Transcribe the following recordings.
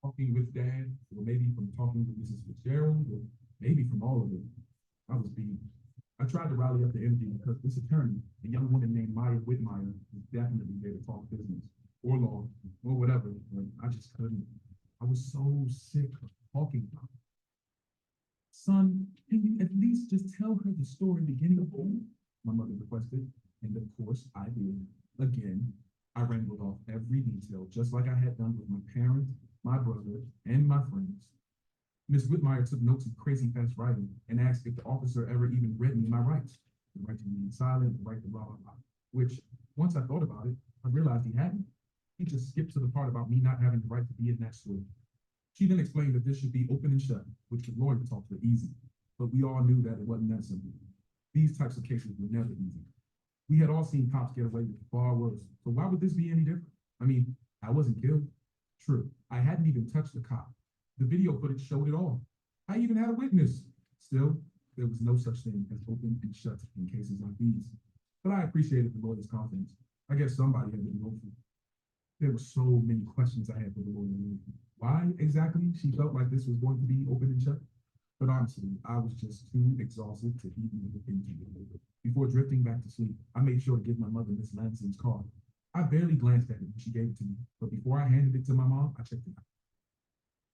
talking with Dad, or maybe from talking with Mrs. Fitzgerald, or maybe from all of it. I was beat. I tried to rally up the energy because this attorney, a young woman named Maya Whitmire, was definitely there to talk business or law or whatever, but I just couldn't. I was so sick of talking about it. Son, can you at least just tell her the story beginning of all? My mother requested, and of course I did. Again, I wrangled off every detail, just like I had done with my parents, my brother, and my friends. Miss Whitmire took notes of crazy fast writing and asked if the officer ever even read me my rights. The right to remain silent, the right to blah, blah, blah. Which, once I thought about it, I realized he hadn't. He just skipped to the part about me not having the right to be in that store. She then explained that this should be open and shut, which the lawyer talked were easy. But we all knew that it wasn't that simple. These types of cases were never easy. We had all seen cops get away with far worse. So why would this be any different? I mean, I wasn't killed. True, I hadn't even touched the cop. The video footage showed it all. I even had a witness. Still, there was no such thing as open and shut in cases like these. But I appreciated the lawyer's confidence. I guess somebody had been hopeful. There were so many questions I had for the lawyer. Why exactly she felt like this was going to be open and shut? But honestly, I was just too exhausted to even look into it. Before drifting back to sleep, I made sure to give my mother Miss Lansing's card. I barely glanced at it when she gave it to me, but before I handed it to my mom, I checked it out.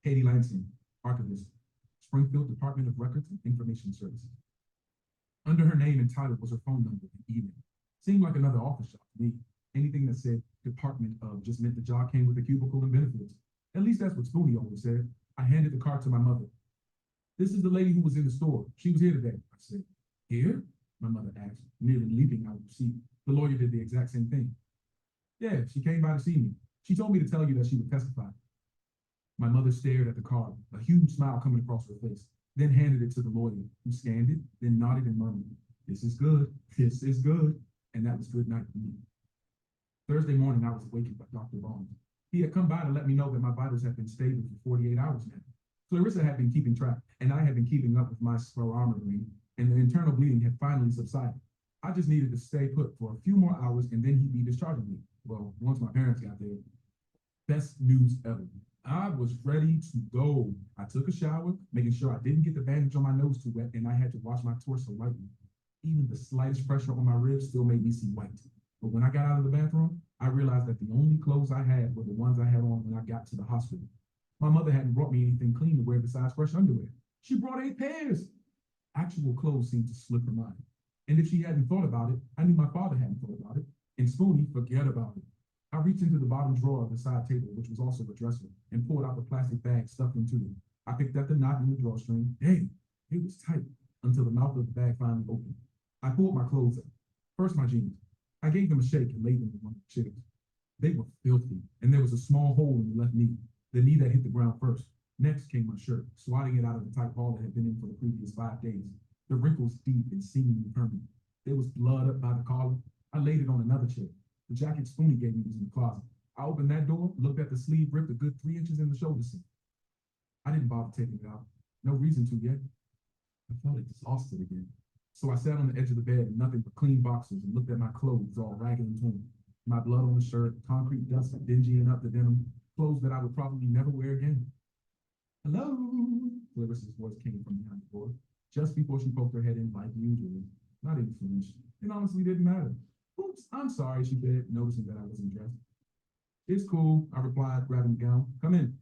Katie Lansing, archivist, Springfield Department of Records and Information Services. Under her name and title was her phone number and email. Seemed like another office job to me. Anything that said Department of just meant the job came with a cubicle and benefits. At least that's what Spoonie always said. I handed the card to my mother. This is the lady who was in the store. She was here today. I said, here? My mother asked, nearly leaping out of the seat. The lawyer did the exact same thing. Yeah, she came by to see me. She told me to tell you that she would testify. My mother stared at the card, a huge smile coming across her face, then handed it to the lawyer, who scanned it, then nodded and murmured, this is good, this is good. And that was good night for me. Thursday morning, I was awakened by Dr. Barnes. He had come by to let me know that my vitals had been stable for 48 hours now. Clarissa had been keeping track, and I had been keeping up with my spirometry, and the internal bleeding had finally subsided. I just needed to stay put for a few more hours, and then he'd be discharging me. Well, once my parents got there, best news ever. I was ready to go. I took a shower, making sure I didn't get the bandage on my nose too wet, and I had to wash my torso lightly. Even the slightest pressure on my ribs still made me see white. But when I got out of the bathroom, I realized that the only clothes I had were the ones I had on when I got to the hospital. My mother hadn't brought me anything clean to wear besides fresh underwear. She brought 8 pairs. Actual clothes seemed to slip her mind. And if she hadn't thought about it, I knew my father hadn't thought about it. And Spoonie, forget about it. I reached into the bottom drawer of the side table, which was also a dresser, and pulled out the plastic bag stuffed into it. I picked up the knot in the drawstring. Dang, it was tight until the mouth of the bag finally opened. I pulled my clothes up. First, my jeans. I gave them a shake and laid them in one of the chairs. They were filthy, and there was a small hole in the left knee, the knee that hit the ground first. Next came my shirt, swatting it out of the tight hole that had been in for the previous 5 days. The wrinkles deep and seemingly permanent. There was blood up by the collar. I laid it on another chair. The jacket Spoonie gave me was in the closet. I opened that door, looked at the sleeve, ripped a good 3 inches in the shoulder seam. I didn't bother taking it out. No reason to yet. I felt exhausted again. So I sat on the edge of the bed in nothing but clean boxers and looked at my clothes all ragged and torn. My blood on the shirt, concrete dust dingying up the denim, clothes that I would probably never wear again. Hello? Clarissa's voice came from behind the door, just before she poked her head in like usual. Not in French. It honestly didn't matter. Oops, I'm sorry, she said, noticing that I wasn't dressed. It's cool, I replied, grabbing the gown. Come in.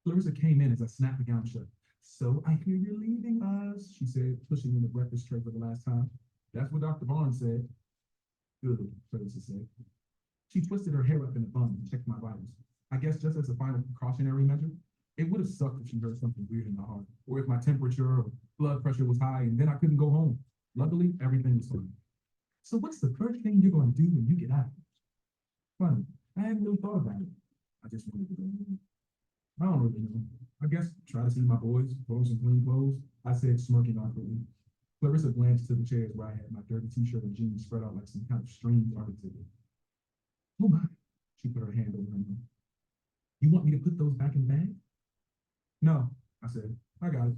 Clarissa came in as I snapped the gown shut. So I hear you're leaving us, she said, pushing in the breakfast tray for the last time. That's what Dr. Barnes said. Good, Clarissa said. She twisted her hair up in a bun and checked my vitals. I guess just as a final precautionary measure. It would have sucked if she heard something weird in my heart, or if my temperature or blood pressure was high and then I couldn't go home. Luckily, everything was fine. So what's the first thing you're going to do when you get out? Funny, I hadn't really thought about it. I just wanted to go home. I don't really know. I guess try to see my boys, throw some clean clothes, I said, smirking awkwardly. Clarissa glanced to the chairs where I had my dirty t-shirt and jeans spread out like some kind of strange art exhibit. Oh my, she put her hand over her mouth. You want me to put those back in the bag? No, I said, I got it.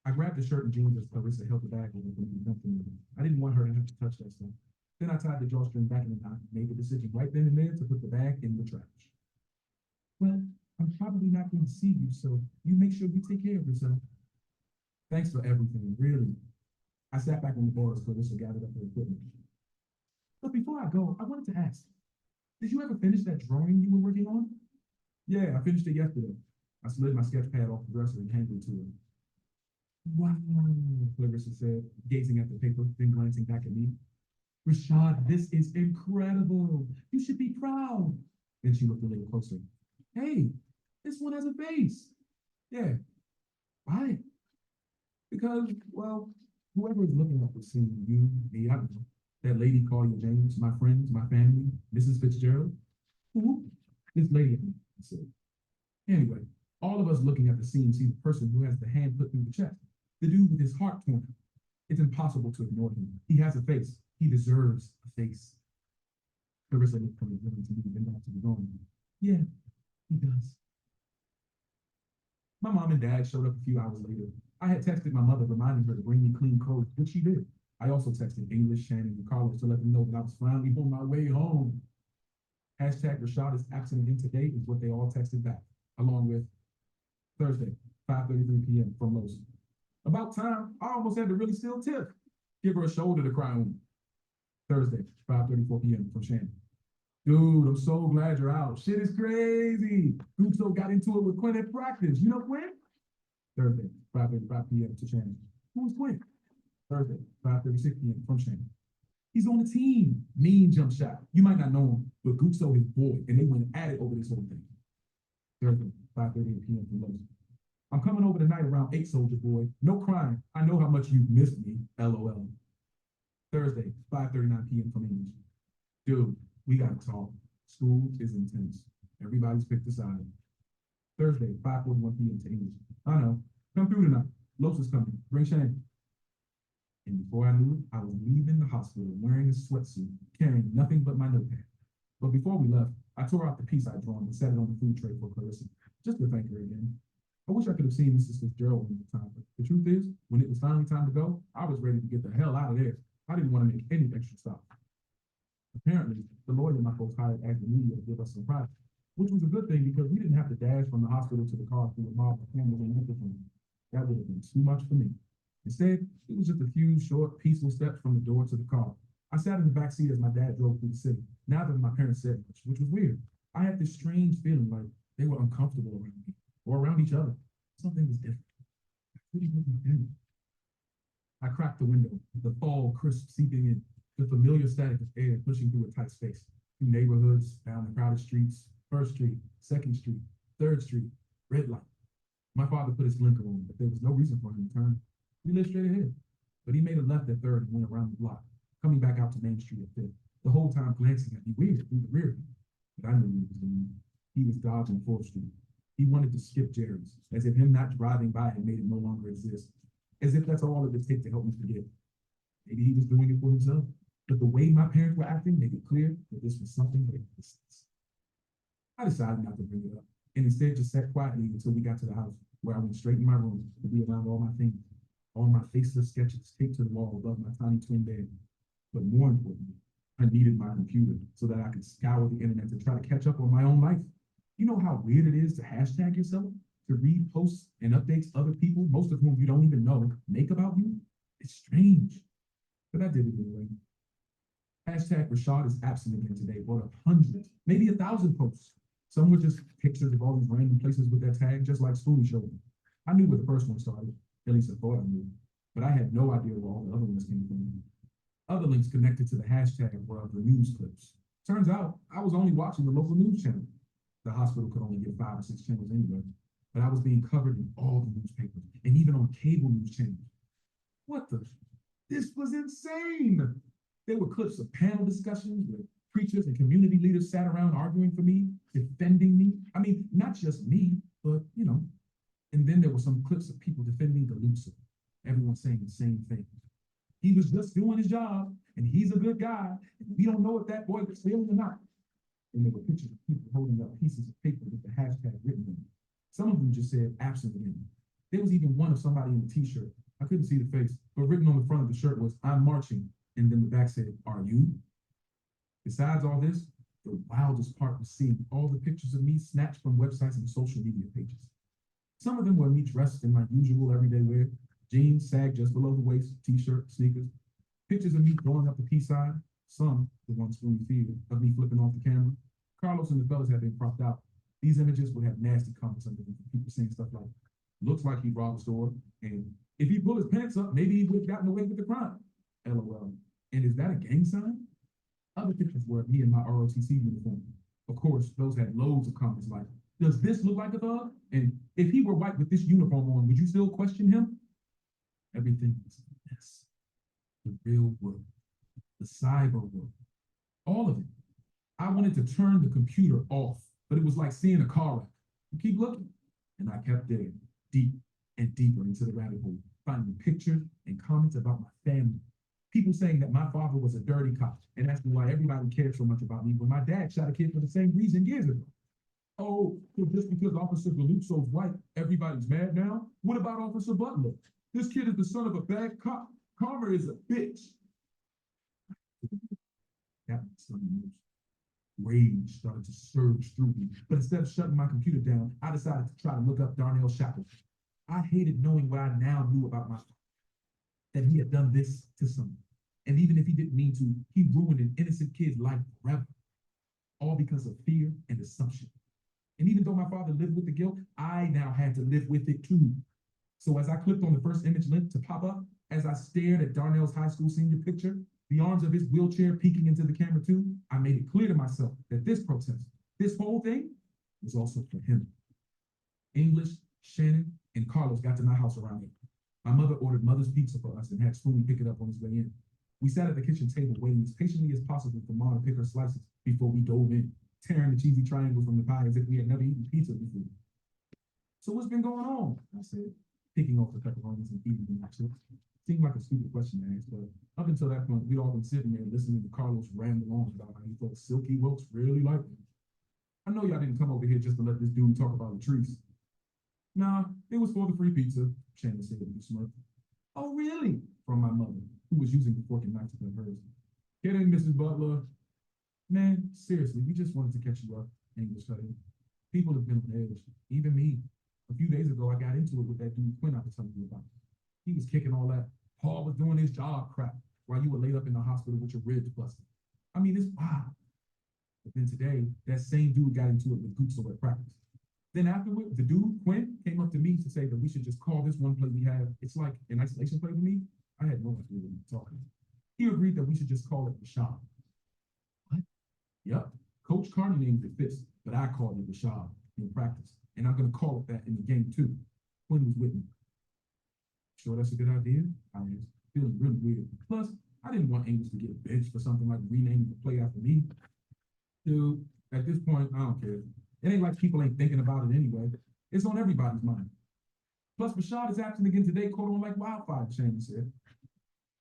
I grabbed the shirt and jeans as Clarissa held the bag over for me to dump them in. I didn't want her to have to touch that stuff. Then I tied the drawstring back in the knot and made the decision right then and there to put the bag in the trash. Well, I I'm probably not going to see you, so you make sure you take care of yourself. Thanks for everything, really. I sat back on the bar as Clarissa gathered up her equipment. But before I go, I wanted to ask, did you ever finish that drawing you were working on? Yeah, I finished it yesterday. I slid my sketch pad off the dresser and handed it to her. Wow, Clarissa said, gazing at the paper, then glancing back at me. Rashad, this is incredible. You should be proud. Then she looked a little closer. Hey, this one has a face. Yeah. Why? Because, well, whoever is looking up is seeing you, me, I don't know. That lady Claudia James, my friends, my family, Mrs. Fitzgerald. Who? This lady, I said. Anyway, all of us looking at the scene see the person who has the hand put through the chest. The dude with his heart torn out. It's impossible to ignore him. He has a face. He deserves a face. Clarissa looked from the villain to me and back to the drawing. Yeah, he does. My mom and dad showed up a few hours later. I had texted my mother reminding her to bring me clean clothes, which she did. I also texted English, Shannon, and Carlos to let them know that I was finally on my way home. Hashtag Rashad is absent again today is what they all texted back, along with Thursday, 5:33 p.m. from Lowe's. About time, I almost had to really steal Tiff. Give her a shoulder to cry on. Thursday, 5:34 p.m. from Shannon. Dude, I'm so glad you're out. Shit is crazy. Gusto got into it with Quinn at practice. You know Quinn? Thursday, 5:35 p.m. to Shannon. Who's Quinn? Thursday, 5:36 p.m. from Shannon. He's on the team. Mean jump shot. You might not know him, but Gusto his boy, and they went at it over this whole thing. Thursday, 5:38 p.m. from Lowe's. I'm coming over tonight around 8, soldier boy. No crying. I know how much you've missed me. LOL. Thursday, 5:39 p.m. from English. Dude, we gotta talk. School is intense. Everybody's picked a side. Thursday, 5:41 p.m. to English. I know. Come through tonight. Los is coming. Bring Shane. And before I knew it, I was leaving the hospital wearing a sweatsuit, carrying nothing but my notepad. But before we left, I tore out the piece I'd drawn and set it on the food tray for Clarissa, just to thank her again. I wish I could have seen Mrs. Fitzgerald in the time, but the truth is, when it was finally time to go, I was ready to get the hell out of there. I didn't want to make any extra stops. Apparently, the lawyer my folks hired asked the media to give us some privacy, which was a good thing because we didn't have to dash from the hospital to the car through a mob of cameras and microphones. That would have been too much for me. Instead, it was just a few short, peaceful steps from the door to the car. I sat in the back seat as my dad drove through the city. Neither of my parents said much, which was weird. I had this strange feeling like they were uncomfortable around me or around each other. Something was different. I couldn't even do it. I cracked the window, the fall crisp seeping in, the familiar static of air pushing through a tight space, through neighborhoods, down the crowded streets, 1st Street, 2nd Street, 3rd Street, red light. My father put his blinker on, but there was no reason for him to turn. We lived straight ahead, but he made a left at 3rd and went around the block, coming back out to Main Street at 5th, the whole time glancing at me weird through the rear view. But I knew he was doing. He was dodging 4th Street. He wanted to skip Jerry's, as if him not driving by had made it no longer exist, as if that's all it would take to help me forget. Maybe he was doing it for himself, but the way my parents were acting made it clear that this was something that exists. I decided not to bring it up, and instead just sat quietly until we got to the house, where I went straight in my room to be around all my things, all my faceless sketches taped to the wall above my tiny twin bed. But more importantly, I needed my computer so that I could scour the internet to try to catch up on my own life. You know how weird it is to hashtag yourself, to read posts and updates other people, most of whom you don't even know, make about you? It's strange, but I did it anyway. Hashtag Rashad is absent again today brought up hundreds, maybe 1,000 posts. Some were just pictures of all these random places with that tag, just like Spoonie showed me. I knew where the first one started, at least I thought I knew, but I had no idea where all the other ones came from. Other links connected to the hashtag were of the news clips. Turns out I was only watching the local news channel. The hospital could only get 5 or 6 channels anyway, but I was being covered in all the newspapers and even on cable news channels. What the? This was insane. There were clips of panel discussions where preachers and community leaders sat around arguing for me, defending me. I mean, not just me, but you know. And then there were some clips of people defending the looser. Everyone saying the same thing. He was just doing his job, and he's a good guy. And we don't know if that boy was failing or not. And there were pictures of people holding up pieces of paper with the hashtag written on it. Some of them just said absent again. There was even one of somebody in a t-shirt. I couldn't see the face, but written on the front of the shirt was, "I'm marching." And then the back said, "Are you?" Besides all this, The wildest part was seeing all the pictures of me snatched from websites and social media pages. Some of them were me dressed in my usual everyday wear, jeans sagged just below the waist, t-shirt, sneakers. Pictures of me going up the peace side, some, the ones fully feared, of me flipping off the camera. Carlos and the fellas had been cropped out. These images would have nasty comments under them, people saying stuff like, looks like he robbed a store, and if he pulled his pants up, maybe he would have gotten away with the crime. LOL. And is that a gang sign? Other pictures were of me in my ROTC uniform. Of course, those had loads of comments like, does this look like a thug? And if he were white with this uniform on, would you still question him? Everything was a mess. The real world, the cyber world, all of it. I wanted to turn the computer off, but it was like seeing a car wreck. You keep looking, and I kept digging deep and deeper into the rabbit hole, finding pictures and comments about my family. People saying that my father was a dirty cop and asking why everybody cared so much about me when my dad shot a kid for the same reason years ago. Oh, so just because Officer Galuzzo's white, everybody's mad now? What about Officer Butler? This kid is the son of a bad cop. Karma is a bitch. That was something. Rage started to surge through me, but instead of shutting my computer down, I decided to try to look up Darnell Shackles. I hated knowing what I now knew about my father, that he had done this to someone. And even if he didn't mean to, he ruined an innocent kid's life forever, all because of fear and assumption. And even though my father lived with the guilt, I now had to live with it too. So as I clicked on the first image link to pop up, as I stared at Darnell's high school senior picture, the arms of his wheelchair peeking into the camera too, I made it clear to myself that this protest, this whole thing, was also for him. English, Shannon, and Carlos got to my house around 8. My mother ordered Mother's Pizza for us and had Spoonie pick it up on his way in. We sat at the kitchen table waiting as patiently as possible for Mom to pick her slices before we dove in, tearing the cheesy triangles from the pie as if we had never eaten pizza before. So what's been going on? I said, picking off the pepperonis and eating them actually. Seemed like a stupid question to ask, but up until that point, we'd all been sitting there listening to Carlos ramble on about how he thought Silky Wilkes really liked him. I know y'all didn't come over here just to let this dude talk about Latrice. Nah, it was for the free pizza, Shannon said with a smirk. Oh, really? From my mother, who was using the fork and knife to cut hers. Get in, Mrs. Butler. Man, seriously, we just wanted to catch you up, English cut in. People have been on edge, even me. A few days ago, I got into it with that dude Quinn I was telling you about. He was kicking all that Paul was doing his job crap while you were laid up in the hospital with your ribs busted. I mean, it's wild. But then today, that same dude got into it with Guzzo at practice. Then afterward, the dude, Quinn, came up to me to say that we should just call this one play we have. It's like an isolation play with me. I had no idea what he was talking about. He agreed that we should just call it Rashad. What? Yep. Coach Carney named it Fist, but I called it Rashad in practice. And I'm going to call it that in the game too. Quinn was with me. Sure that's a good idea? I was feeling really weird. Plus, I didn't want English to get benched for something like renaming the play after me. Dude, at this point, I don't care. It ain't like people ain't thinking about it anyway. It's on everybody's mind. Plus, Rashad is absent again today, caught on like wildfire, Shannon said.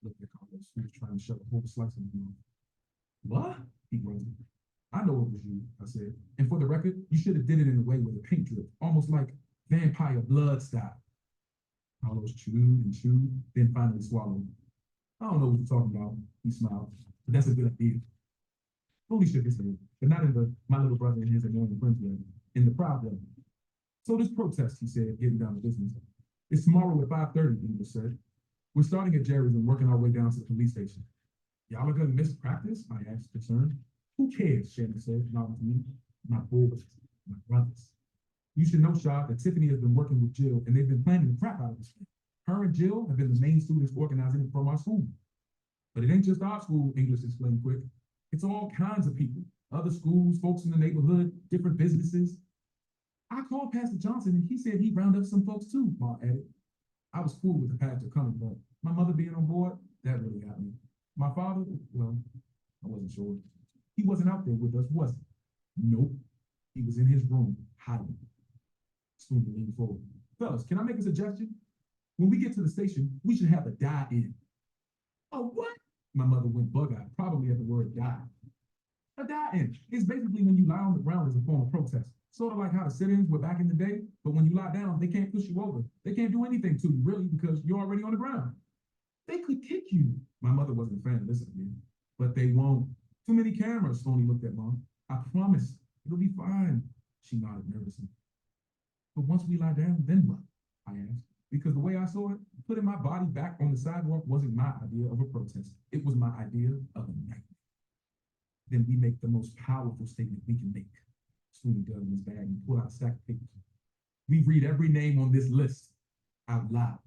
Look at Carlos, he was trying to shove a whole slice in his mouth. What? He grunted. I know it was you, I said. And for the record, you should have did it in a way with a paint drip, almost like vampire blood style. Carlos chewed and chewed, then finally swallowed. I don't know what you're talking about, he smiled, but that's a good idea. Fully shook his head, but not in the my little brother and his annoying friends way, in the proud way. So this protest, he said, getting down to business. It's tomorrow at 5:30, English said. We're starting at Jerry's and working our way down to the police station. Y'all are gonna miss practice? I asked, concerned. Who cares, Shannon said, nodding to me. My boys, my brothers. You should know, Shad, that Tiffany has been working with Jill and they've been planning the crap out of this thing. Her and Jill have been the main students organizing it from our school. But it ain't just our school, English explained quick. It's all kinds of people, other schools, folks in the neighborhood, different businesses. I called Pastor Johnson and he said he'd round up some folks too, Ma added. I was cool with the pastor coming, but my mother being on board, that really got me. My father, well, I wasn't sure. He wasn't out there with us, was he? Nope. He was in his room, hiding. Spoonie leaned forward. Fellas, can I make a suggestion? When we get to the station, we should have a die-in. Oh, what? My mother went bug-eyed, probably at the word die. A die-in is basically when you lie on the ground as a form of protest. Sort of like how the sit-ins were back in the day, but when you lie down, they can't push you over. They can't do anything to you, really, because you're already on the ground. They could kick you. My mother wasn't a fan of this idea, but they won't. Too many cameras, Stoney looked at Mom. I promise it'll be fine. She nodded nervously. But once we lie down, then what? I asked. Because the way I saw it, putting my body back on the sidewalk wasn't my idea of a protest. It was my idea of a nightmare. Then we make the most powerful statement we can make. Sweeney dug in his bag and pulled out a stack of papers. We read every name on this list out loud.